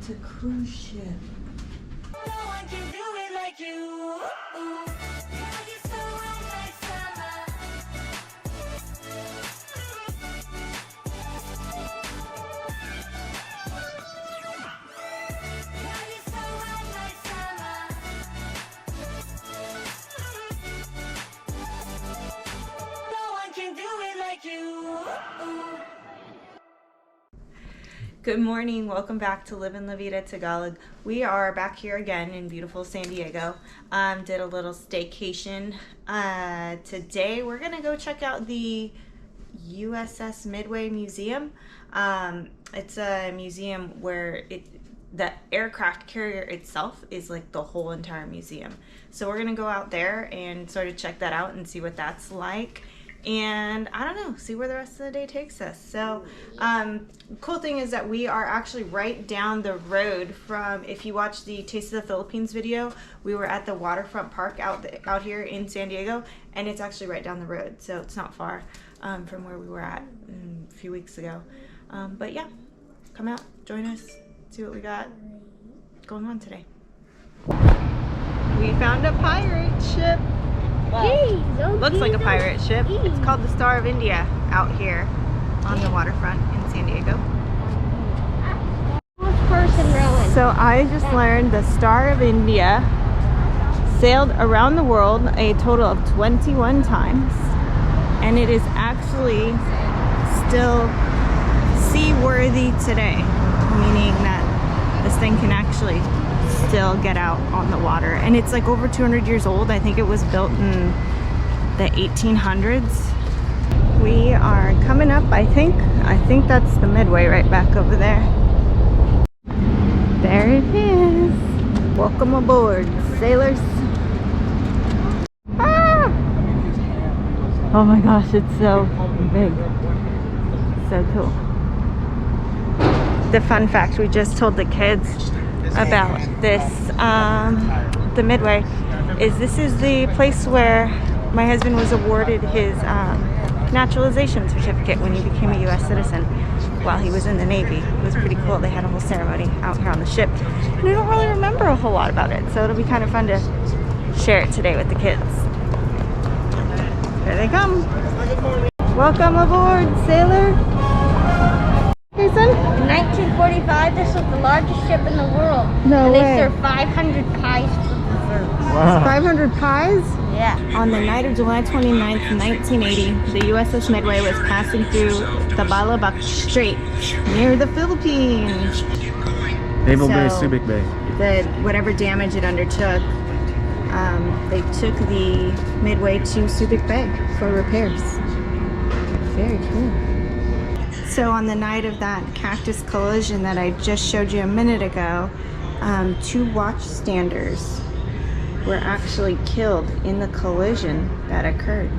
It's a cruise ship. No one can do it like you. Girl, you're so unlike summer. Girl, you're so unlike summer. No one can do it like you. Good morning, welcome back to Livin' La Vida Tagalog. We are back here again in beautiful San Diego. Did a little staycation. Today we're gonna go check out the USS Midway Museum. It's a museum where the aircraft carrier itself is like the whole entire museum. So we're gonna go out there and sort of check that out and see what that's like. And I don't know, see where the rest of the day takes us. So cool thing is that we are actually right down the road from, if you watch the Taste of the Philippines video, we were at the waterfront park out here in San Diego, and it's actually right down the road, so it's not far from where we were at a few weeks ago. But yeah, come out, join us, see what we got going on today. We found a pirate ship. Well, looks like a pirate ship. It's called the Star of India out here on the waterfront in San Diego. So I just learned the Star of India sailed around the world a total of 21 times, and it is actually still seaworthy today, meaning that this thing can actually still get out on the water, and it's like over 200 years old. I think it was built in the 1800s. We are coming up, I think that's the Midway right back over there. There it is. Welcome aboard, sailors. Ah! Oh my gosh, it's so big, so cool. The fun fact we just told the kids about this, the Midway, is this is the place where my husband was awarded his naturalization certificate when he became a U.S. citizen while he was in the Navy. It was pretty cool. They had a whole ceremony out here on the ship, and I don't really remember a whole lot about it, so it'll be kind of fun to share it today with the kids. Here they come. Welcome aboard, sailor. In 1945, this was the largest ship in the world. No and way. They served 500 pies for dessert. Wow. 500 pies? Yeah. On the night of July 29th, 1980, the USS Midway was passing through the Balabac Strait near the Philippines. Naval Bay, Subic Bay. Whatever damage it undertook, they took the Midway to Subic Bay for repairs. Very cool. So on the night of that cactus collision that I just showed you a minute ago, 2 watchstanders were actually killed in the collision that occurred.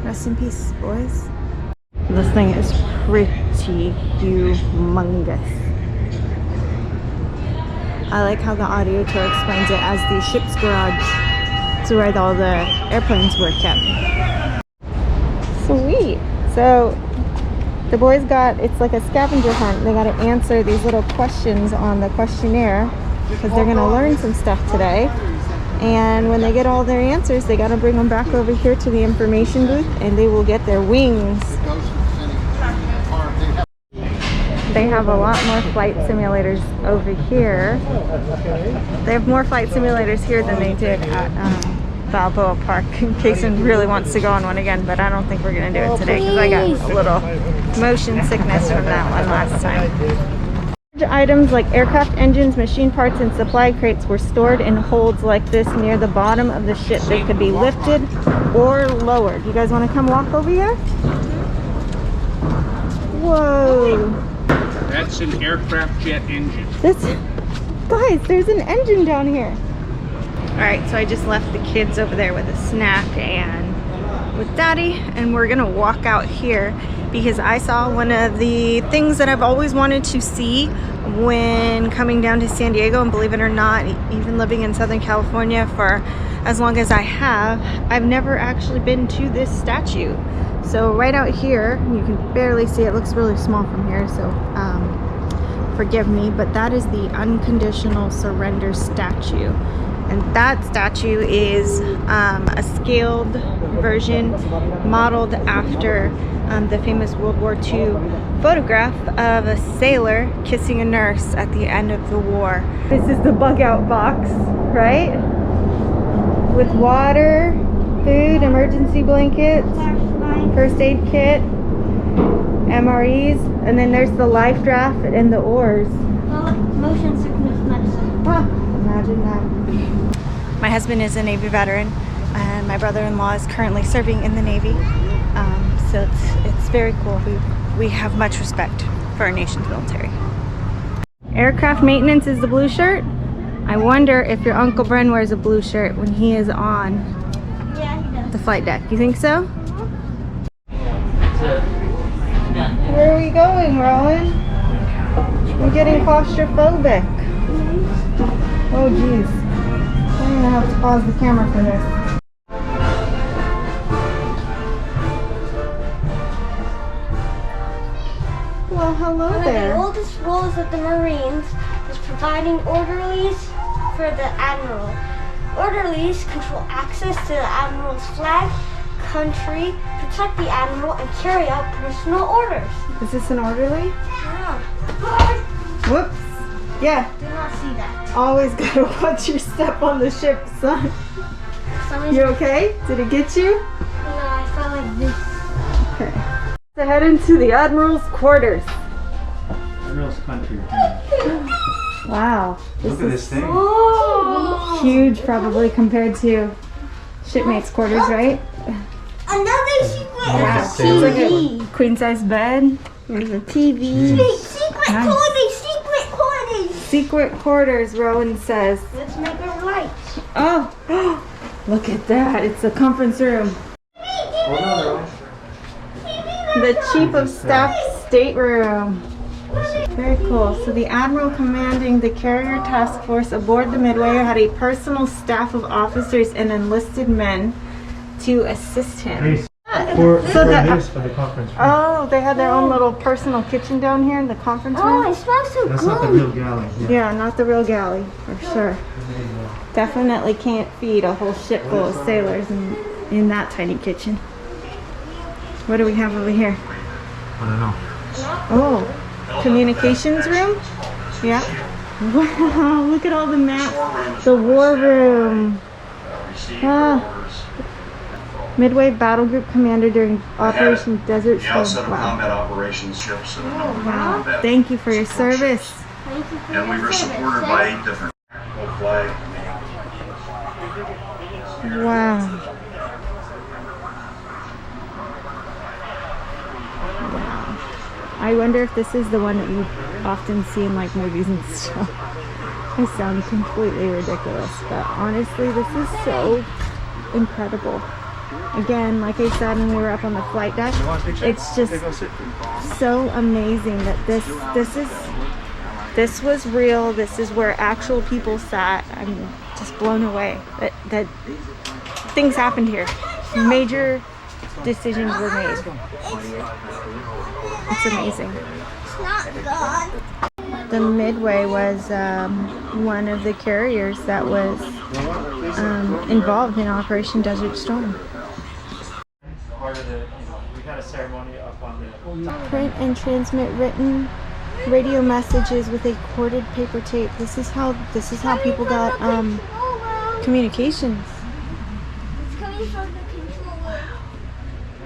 Rest in peace, boys. This thing is pretty humongous. I like how the audio tour explains it as the ship's garage. It's where all the airplanes were kept. Sweet. So the boys it's like a scavenger hunt. They got to answer these little questions on the questionnaire because they're going to learn some stuff today. And when they get all their answers, they got to bring them back over here to the information booth, and they will get their wings. They have a lot more flight simulators over here. They have more flight simulators here than they did at Balboa Park, in case one really wants to go on one again, but I don't think we're going to do it today because I got a little motion sickness from that one last time. Items like aircraft engines, machine parts, and supply crates were stored in holds like this near the bottom of the ship. They could be lifted or lowered. You guys want to come walk over here? Whoa! That's an aircraft jet engine. Guys, there's an engine down here. Alright, so I just left the kids over there with a snack and with Daddy, and we're gonna walk out here because I saw one of the things that I've always wanted to see when coming down to San Diego, and believe it or not, even living in Southern California for as long as I have, I've never actually been to this statue. So right out here, you can barely see it, looks really small from here, so forgive me, but that is the unconditional surrender statue. And that statue is a scaled version modeled after the famous World War II photograph of a sailor kissing a nurse at the end of the war. This is the bug out box, right? With water, food, emergency blankets, first aid kit, MREs, and then there's the life raft and the oars. Motion sickness medicine. Ah, imagine that. My husband is a Navy veteran, and my brother-in-law is currently serving in the Navy. So it's very cool. We have much respect for our nation's military. Aircraft maintenance is the blue shirt. I wonder if your Uncle Bren wears a blue shirt when he is on Yeah, he does. the flight deck. You think so? Where are we going, Rowan? We're getting claustrophobic. Oh, geez. I'm gonna have to pause the camera for this. Well, hello One of there. the oldest roles of the Marines is providing orderlies for the admiral. Orderlies control access to the admiral's flag, country, protect the admiral, and carry out personal orders. Is this an orderly? Yeah. Whoops. Yeah. Do not see that. Always gotta watch your step on the ship, son. You okay? Did it get you? No, I felt like this. Okay. So head into the Admiral's quarters. Admiral's country. Wow. Look at this thing. Oh! Huge probably compared to shipmates' quarters, right? Another secret Wow. It's It's like TV. a queen size bed. There's a TV. Secret Nice. quarters, secret quarters. Secret quarters, Rowan says. Let's make it light. Oh, look at that. It's a conference room. The Chief of Staff stateroom. Very cool. So the Admiral commanding the carrier task force aboard the Midway had a personal staff of officers and enlisted men to assist him. For So that- this, for the conference room. Oh, they had their own little personal kitchen down here in the conference Oh, room? it smells so That's good. not the real galley. Yeah, not the real galley, for sure. Definitely can't feed a whole ship full of sailors in that tiny kitchen. What do we have over here? I don't know. Oh, communications room? Yeah. Wow, look at all the maps. The war room. Ah. Midway Battle Group Commander during Operation Desert The outset Storm. of Wow. combat operations ships and a number of Wow. combat. Thank you for your service. Thank you for And we your were service. supported by 8 different flag. Wow. I wonder if this is the one that you often see in like movies and stuff. I sound completely ridiculous, but honestly, this is so incredible. Again, like I said when we were up on the flight deck, it's just so amazing that this was real. This is where actual people sat. I'm just blown away that things happened here. Major decisions were made. It's amazing. It's not gone. The Midway was one of the carriers that was involved in Operation Desert Storm. Part of the, we had a ceremony up on the. Print and transmit written radio messages with a corded paper tape. This is how people got communications. It's coming from the control room.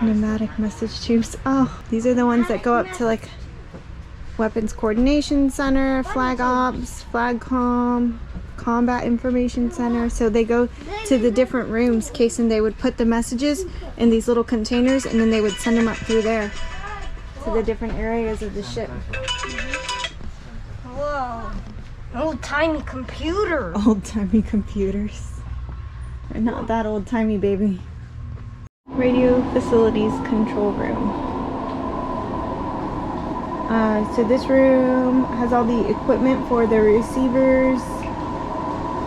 Pneumatic message tubes. Oh, these are the ones that go up to like Weapons Coordination Center, Flag Ops, Flag Com, Combat Information Center. So they go to the different rooms. Case and they would put the messages in these little containers and then they would send them up through there to the different areas of the ship. Whoa. Old-timey computer. Old-timey computers. They're not that old-timey, baby. Radio Facilities Control Room. So this room has all the equipment for the receivers,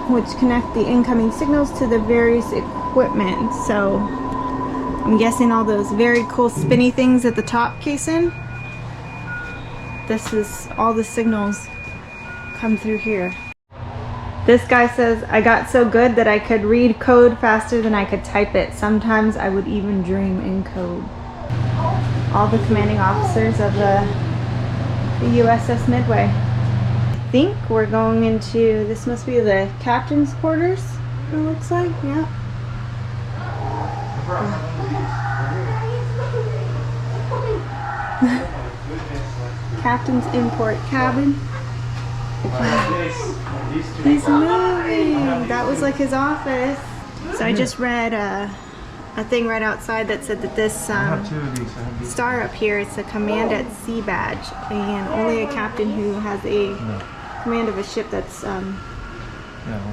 which connect the incoming signals to the various equipment. So I'm guessing all those very cool spinny things at the top, Kason. this is all the signals come through here. This guy says, I got so good that I could read code faster than I could type it. Sometimes I would even dream in code. All the commanding officers of the USS Midway. I think we're going into, this must be the captain's quarters, it looks like, yeah. Captain's import cabin. He's moving. That was like his office. So I just read a thing right outside that said that this star up here is a command at sea badge, and only a captain who has a command of a ship that's out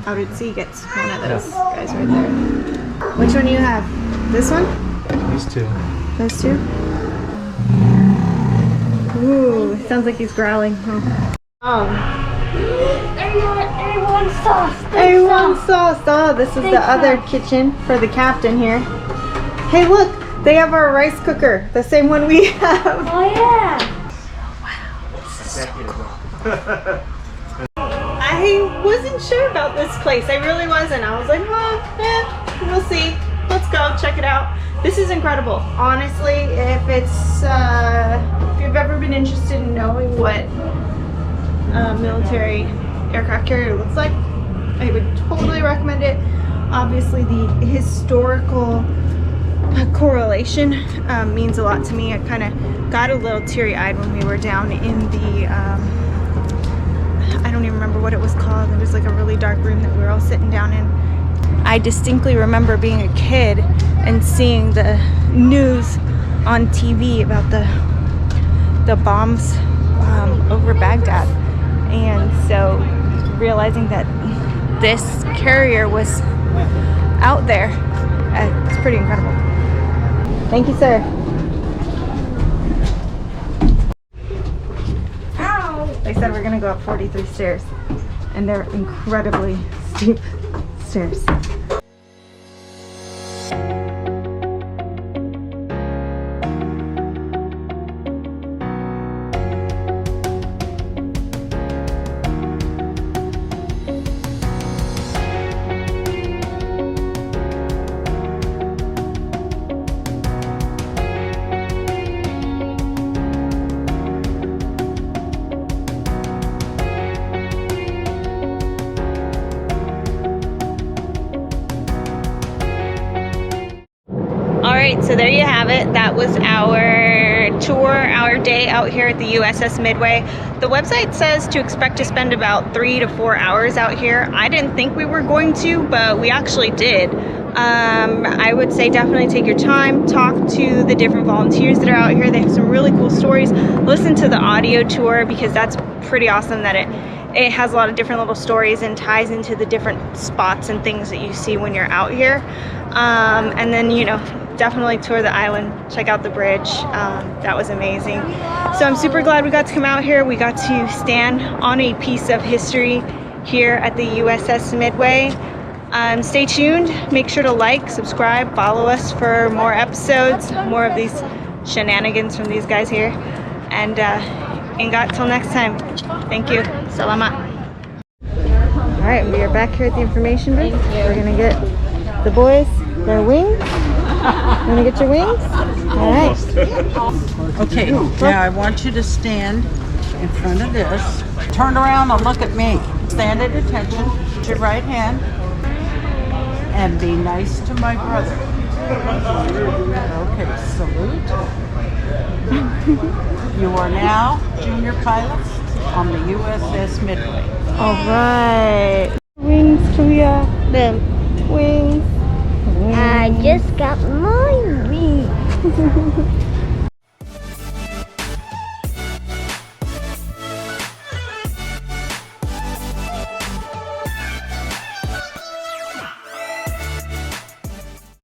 at sea gets one of those guys right there. Which one do you have? This one? These two. Those two? Ooh, sounds like he's growling. A1 sauce. A1 sauce. Oh, this is the other kitchen for the captain here. Hey, look, they have our rice cooker, the same one we have. Oh yeah. I wasn't sure about this place. I really wasn't. I was like, we'll see. Let's go check it out. This is incredible. Honestly, if it's if you've ever been interested in knowing what a military aircraft carrier looks like, I would totally recommend it. Obviously, the historical correlation means a lot to me. I kind of got a little teary-eyed when we were down in the I don't even remember what it was called. It was like a really dark room that we were all sitting down in. I distinctly remember being a kid and seeing the news on TV about the bombs over Baghdad, and so realizing that this carrier was out there, it's pretty incredible. Thank you, sir. Ow! They said we're gonna go up 43 stairs, and they're incredibly steep stairs. Alright, so there you have it. That was our tour, our day out here at the USS Midway. The website says to expect to spend about 3 to 4 hours out here. I didn't think we were going to, but we actually did. I would say definitely take your time, talk to the different volunteers that are out here. They have some really cool stories. Listen to the audio tour, because that's pretty awesome that it has a lot of different little stories and ties into the different spots and things that you see when you're out here. And then, you know, definitely tour the island, check out the bridge. That was amazing. So I'm super glad we got to come out here. We got to stand on a piece of history here at the USS Midway. Stay tuned. Make sure to like, subscribe, follow us for more episodes, more of these shenanigans from these guys here. And ingat till next time. Thank you. Salamat. All right, we are back here at the information booth. We're gonna get the boys their wings. You wanna get your wings? All right. Okay, now I want you to stand in front of this. Turn around and look at me. Stand at attention. Put your right hand and be nice to my brother. Okay, salute. You are now junior pilots on the USS Midway. All right. Wings, Tuya. Them wings. I just got my wings.